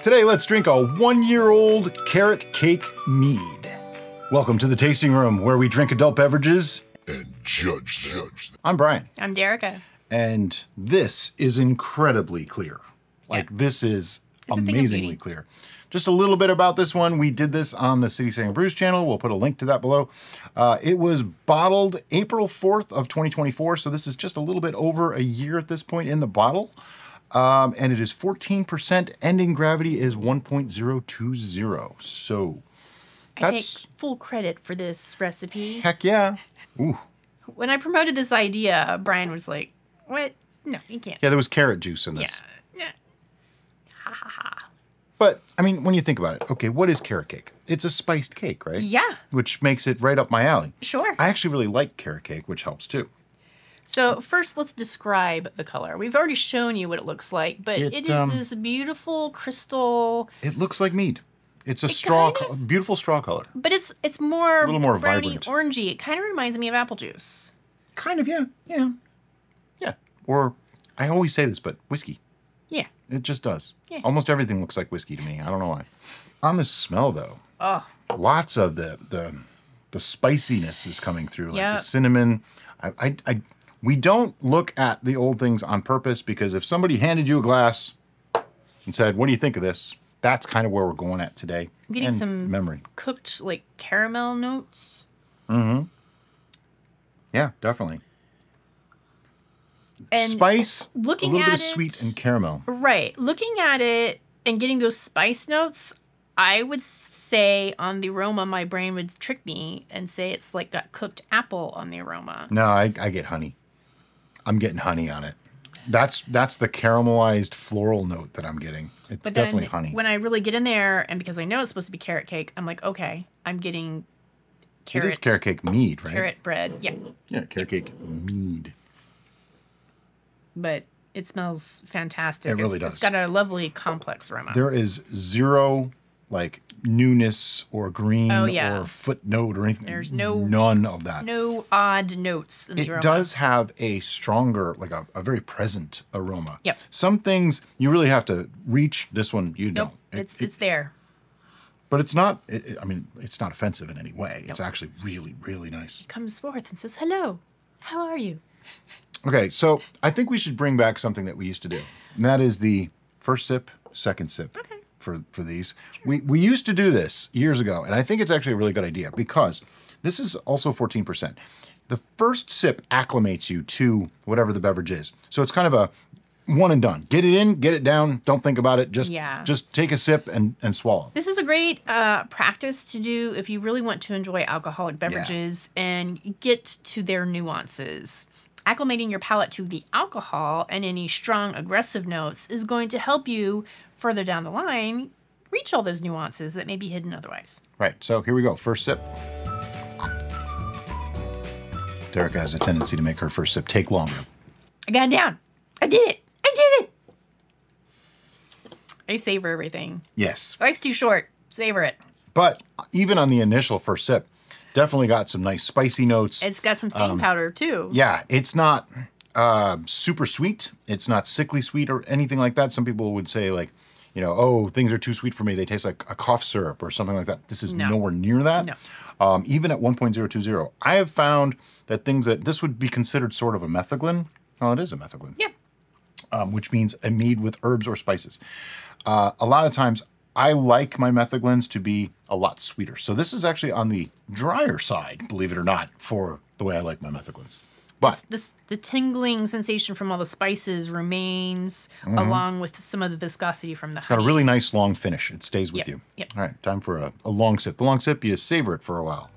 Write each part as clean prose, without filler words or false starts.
Today, let's drink a 1-year-old carrot cake mead. Welcome to the tasting room where we drink adult beverages and judge them. I'm Brian. I'm Derica. And this is incredibly clear. Like, this is amazingly clear. Just a little bit about this one. We did this on the City Steading Brews channel. We'll put a link to that below. It was bottled April 4th of 2024. So this is just a little bit over a year at this point in the bottle. And it is 14%. Ending gravity is 1.020. So I take full credit for this recipe. Heck yeah. Ooh. When I promoted this idea, Brian was like, what? No, you can't. Yeah, there was carrot juice in this. Yeah. Ha ha ha. But, I mean, when you think about it, okay, what is carrot cake? It's a spiced cake, right? Yeah. Which makes it right up my alley. Sure. I actually really like carrot cake, which helps too. So first, let's describe the color. We've already shown you what it looks like, but it is this beautiful crystal. It looks like mead. It's a beautiful straw color. But it's more a little more browny, vibrant, orangey. It kind of reminds me of apple juice. Kind of, yeah. Or I always say this, but whiskey. Yeah. It just does. Yeah. Almost everything looks like whiskey to me. I don't know why. On the smell, though, lots of the spiciness is coming through, like the cinnamon. We don't look at the old things on purpose, because if somebody handed you a glass and said, "What do you think of this?" That's kind of where we're going at today. I'm getting some memory, cooked like caramel notes. Mm-hmm. Yeah, definitely. And spice, looking a little at bit of sweet and caramel. Right. Looking at it and getting those spice notes, I would say on the aroma, my brain would trick me and say it's like got cooked apple on the aroma. No, I get honey. I'm getting honey on it. That's the caramelized floral note that I'm getting. It's definitely honey. When I really get in there, and because I know it's supposed to be carrot cake, I'm like, okay, I'm getting carrot. It is carrot cake mead, right? Carrot bread, yeah. Yeah, carrot cake mead. But it smells fantastic. It really does. It's got a lovely complex aroma. There is zero like newness or green or footnote or anything. There's none of that. No odd notes in the aroma. It does have a stronger, like a very present aroma. Yep. Some things you really have to reach. This one you don't. It's there. But it's not. I mean, it's not offensive in any way. Nope. It's actually really, really nice. It comes forth and says, "Hello, how are you?" Okay, so I think we should bring back something that we used to do, and that is the first sip, second sip. Okay. For these. Sure. We used to do this years ago, and I think it's actually a really good idea, because this is also 14%. The first sip acclimates you to whatever the beverage is. So it's kind of a one and done. Get it in, get it down, don't think about it, just take a sip and swallow. This is a great practice to do if you really want to enjoy alcoholic beverages and get to their nuances. Acclimating your palate to the alcohol and any strong aggressive notes is going to help you further down the line reach all those nuances that may be hidden otherwise. Right, so here we go. First sip. Derica has a tendency to make her first sip take longer. I got it down. I did it. I did it. I savor everything. Yes. Life's too short. Savor it. But even on the initial first sip, definitely got some nice spicy notes. It's got some stain powder too. Yeah, it's not super sweet. It's not sickly sweet or anything like that. Some people would say, like, you know, oh, things are too sweet for me. They taste like a cough syrup or something like that. This is nowhere near that. No. Even at 1.020. I have found that this would be considered sort of a metheglin. Well, it is a metheglin. Yeah. Which means a mead with herbs or spices. A lot of times, I like my metheglins to be a lot sweeter. So this is actually on the drier side, believe it or not, for the way I like my metheglins. But the tingling sensation from all the spices remains, along with some of the viscosity from the honey. Got a really nice long finish. It stays with you. Yep. All right, time for a long sip. The long sip, you savor it for a while.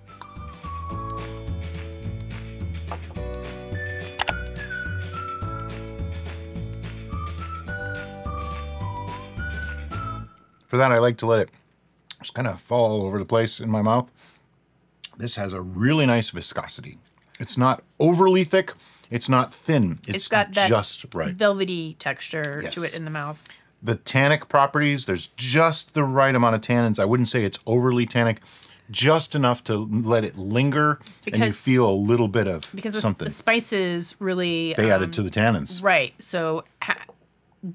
For that, I like to let it just kind of fall all over the place in my mouth. This has a really nice viscosity. It's not overly thick. It's not thin. It's got that just right velvety texture to it in the mouth. The tannic properties, there's just the right amount of tannins. I wouldn't say it's overly tannic, just enough to let it linger, and you feel a little bit of something. The spices really... They added to the tannins. Right. So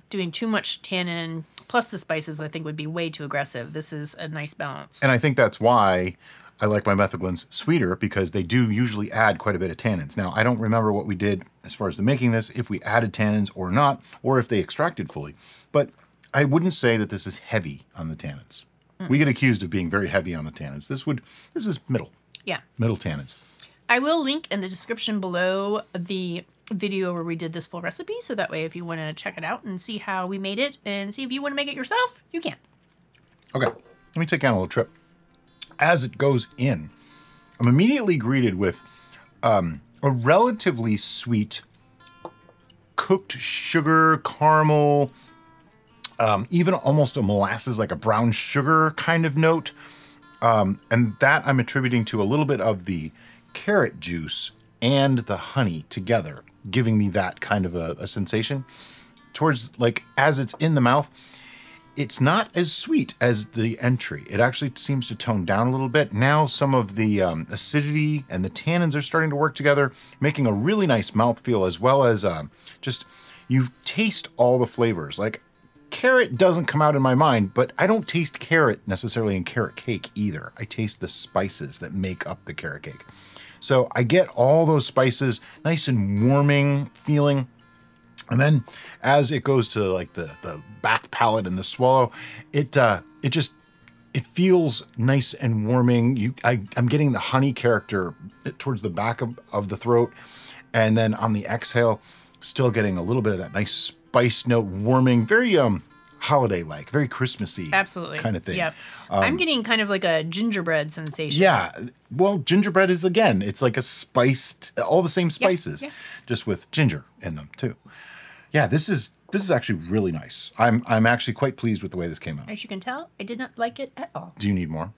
doing too much tannin plus the spices I think would be way too aggressive. This is a nice balance. And I think that's why I like my Methaglins sweeter, because they do usually add quite a bit of tannins. Now, I don't remember what we did as far as the making this, if we added tannins or not, or if they extracted fully. But I wouldn't say that this is heavy on the tannins. We get accused of being very heavy on the tannins. This is middle. Yeah. Middle tannins. I will link in the description below the video where we did this full recipe, so that way if you want to check it out and see how we made it and see if you want to make it yourself, you can. Okay, let me take you on a little trip. As it goes in, I'm immediately greeted with a relatively sweet cooked sugar, caramel, even almost a molasses, like a brown sugar kind of note. And that I'm attributing to a little bit of the carrot juice and the honey together, giving me that kind of a sensation. Towards, like, as it's in the mouth, it's not as sweet as the entry. It actually seems to tone down a little bit. Now some of the acidity and the tannins are starting to work together, making a really nice mouthfeel, as well as just, you taste all the flavors. Like, carrot doesn't come out in my mind, but I don't taste carrot necessarily in carrot cake either. I taste the spices that make up the carrot cake. So I get all those spices, nice and warming feeling. And then as it goes to like the back palate and the swallow, it feels nice and warming. I'm getting the honey character towards the back of the throat. And then on the exhale, still getting a little bit of that nice spice note, warming, very holiday-like, very Christmassy. Absolutely. Kind of thing. Yep. I'm getting kind of like a gingerbread sensation. Yeah. Well, gingerbread is, again, it's like a spiced, all the same spices, just with ginger in them too. Yeah, this is actually really nice. I'm actually quite pleased with the way this came out. As you can tell, I did not like it at all. Do you need more?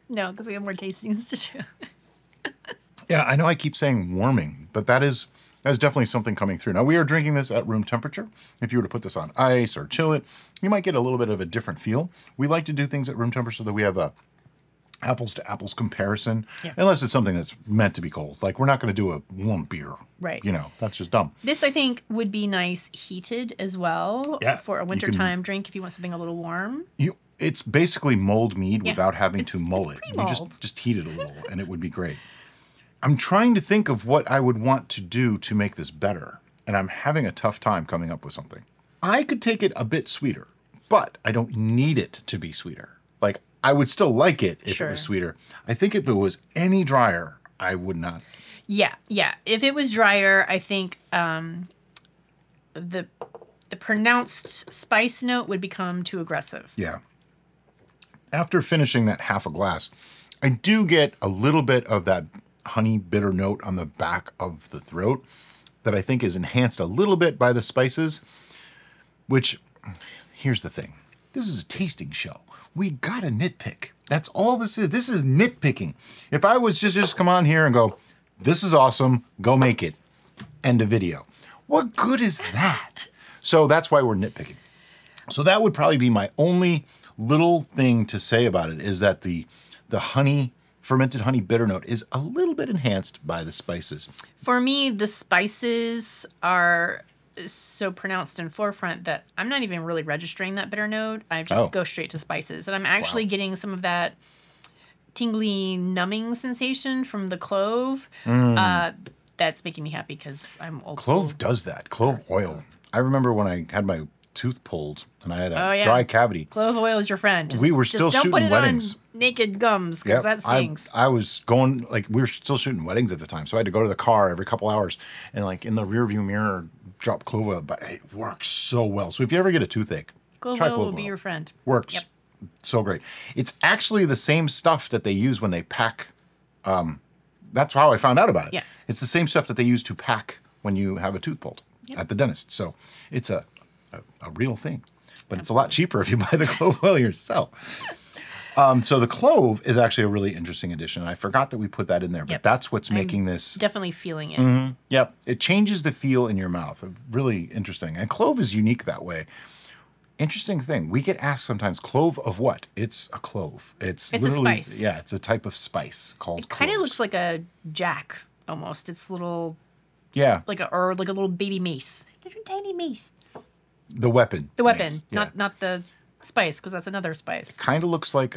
No, because we have more tastings to do. Yeah, I know I keep saying warming, but that is definitely something coming through. Now, we are drinking this at room temperature. If you were to put this on ice or chill it, you might get a little bit of a different feel. We like to do things at room temperature so that we have a apples to apples comparison, unless it's something that's meant to be cold. Like, we're not going to do a warm beer. Right. You know, that's just dumb. This, I think, would be nice heated as well for a wintertime drink if you want something a little warm. It's basically mulled mead without having to mull it. You mulled. just heat it a little and it would be great. I'm trying to think of what I would want to do to make this better, and I'm having a tough time coming up with something. I could take it a bit sweeter, but I don't need it to be sweeter. Like, I would still like it if it was sweeter. I think if it was any drier, I would not. Yeah. If it was drier, I think the pronounced spice note would become too aggressive. Yeah. After finishing that half a glass, I do get a little bit of that honey bitter note on the back of the throat that I think is enhanced a little bit by the spices, which, here's the thing. This is a tasting show. We gotta nitpick. That's all this is. This is nitpicking. If I was just come on here and go, this is awesome, go make it, end of video. What good is that? So that's why we're nitpicking. So that would probably be my only little thing to say about it, is that the honey, fermented honey bitter note is a little bit enhanced by the spices. For me, the spices are so pronounced in forefront that I'm not even really registering that bitter note. I just go straight to spices. And I'm actually getting some of that tingly numbing sensation from the clove. That's making me happy because I'm old school. Clove does that. Clove oil. I remember when I had my tooth pulled and I had a dry cavity. Clove oil is your friend. We were still shooting weddings. Don't put it on naked gums because that stings. I was going, like, we were still shooting weddings at the time. So I had to go to the car every couple hours and, like, in the rearview mirror, drop clove oil. But it works so well. So if you ever get a toothache, clove try oil clove will be your friend. Works so great. It's actually the same stuff that they use when they pack. That's how I found out about it. Yeah. It's the same stuff that they use to pack when you have a tooth pulled at the dentist. So it's a real thing. But it's a lot cheaper if you buy the clove oil yourself. So the clove is actually a really interesting addition. I forgot that we put that in there, but that's what's making this. Definitely feeling it. Yep. It changes the feel in your mouth. Really interesting. And clove is unique that way. Interesting thing. We get asked sometimes, clove of what? It's a clove. It's literally, a spice. Yeah, it's a type of spice called It kind of looks like a jack almost. It's little. Yeah. Like a little baby mace. Little tiny mace. The weapon. The weapon, mace. not the spice, because that's another spice. Kind of looks like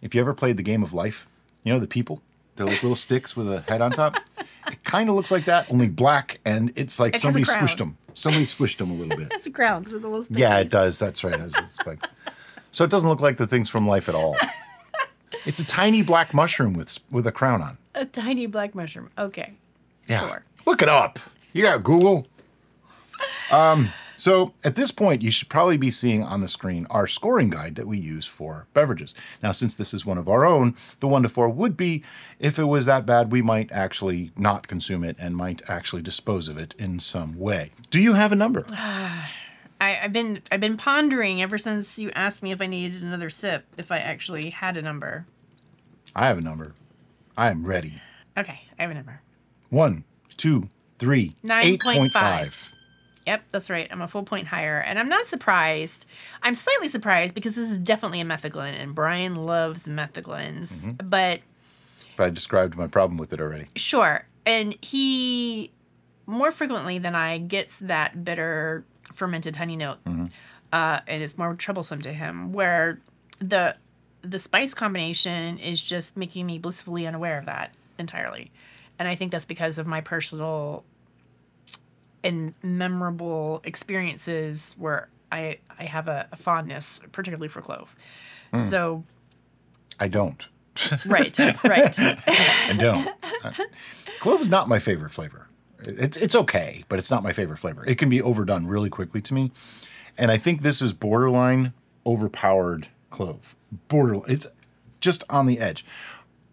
if you ever played the game of life, you know, the people, they're like little sticks with a head on top. It kind of looks like that, only black, and it's like somebody squished them. Somebody squished them a little bit. That's a crown because of the little spikes. Yeah, it does. That's right. It has a spike. So it doesn't look like the things from life at all. It's a tiny black mushroom with a crown on. A tiny black mushroom. Okay. Yeah. Sure. Look it up. You got Google. So at this point, you should probably be seeing on the screen our scoring guide that we use for beverages. Now, since this is one of our own, the 1 to 4 would be, if it was that bad, we might actually not consume it and might actually dispose of it in some way. Do you have a number? I've been pondering ever since you asked me if I needed another sip, if I actually had a number. I have a number. I am ready. Okay, I have a number. 1, 2, 3, 8.5. Yep, that's right. I'm a full point higher. And I'm not surprised. I'm slightly surprised because this is definitely a methiglen, and Brian loves methiglens. Mm-hmm. But I described my problem with it already. Sure. And he, more frequently than I, gets that bitter fermented honey note. Mm-hmm. And it's more troublesome to him, where the spice combination is just making me blissfully unaware of that entirely. And I think that's because of my personal and memorable experiences where I have a fondness, particularly for clove. So I don't. Right. I don't. Clove is not my favorite flavor. It's okay, but it's not my favorite flavor. It can be overdone really quickly to me. And I think this is borderline overpowered clove. It's just on the edge.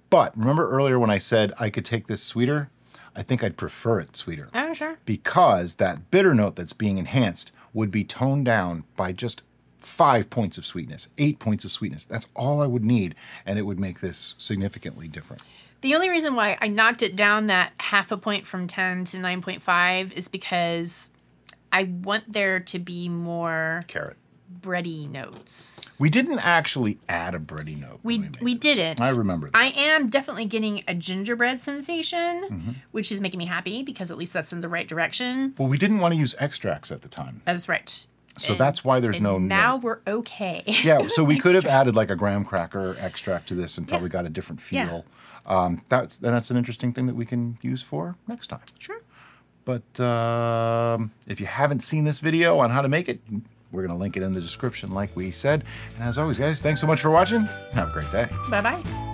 But remember earlier when I said I could take this sweeter? I think I'd prefer it sweeter. Oh, sure. Because that bitter note that's being enhanced would be toned down by just 5 points of sweetness, 8 points of sweetness. That's all I would need, and it would make this significantly different. The only reason why I knocked it down that half a point from 10 to 9.5 is because I want there to be more Carrot. bready notes. We didn't actually add a bready note. We didn't. I remember that. I am definitely getting a gingerbread sensation, which is making me happy because at least that's in the right direction. Well, we didn't want to use extracts at the time. That's right. So that's why there's no now note. we're okay. Yeah, so we could have added like a graham cracker extract to this and probably got a different feel. That's an interesting thing that we can use for next time. Sure. But if you haven't seen this video on how to make it, we're going to link it in the description like we said. And as always, guys, thanks so much for watching. Have a great day. Bye-bye.